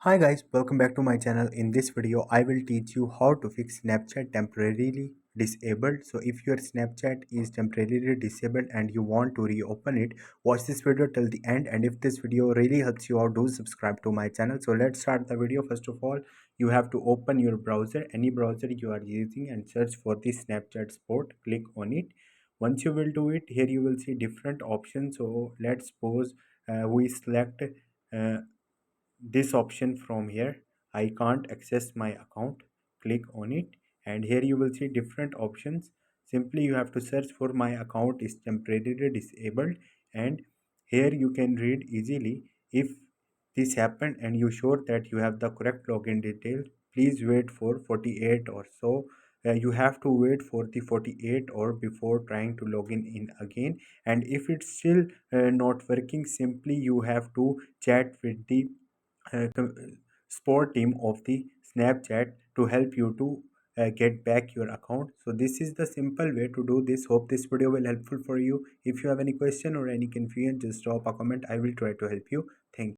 Hi guys, welcome back to my channel. In this video, I will teach you how to fix Snapchat temporarily disabled. So if your Snapchat is temporarily disabled and you want to reopen it, watch this video till the end. And if this video really helps you out, do subscribe to my channel. So let's start the video. First of all, you have to open your browser, any browser you are using, and search for the Snapchat Sport. Click on it. Once you will do it, here you will see different options. So let's suppose we select uh, this option from here. I can't access my account. Click on it, and here you will see different options. Simply you have to search for my account is temporarily disabled, and here you can read easily. If this happened and you sure that you have the correct login details, please wait for 48 or so. You have to wait for the 48 or before trying to log in again. And if it's still not working, simply you have to chat with the support team of the Snapchat to help you to get back your account. So this is the simple way to do this. Hope this video will helpful for you. If you have any question or any confusion, just drop a comment. I will try to help you. Thank you.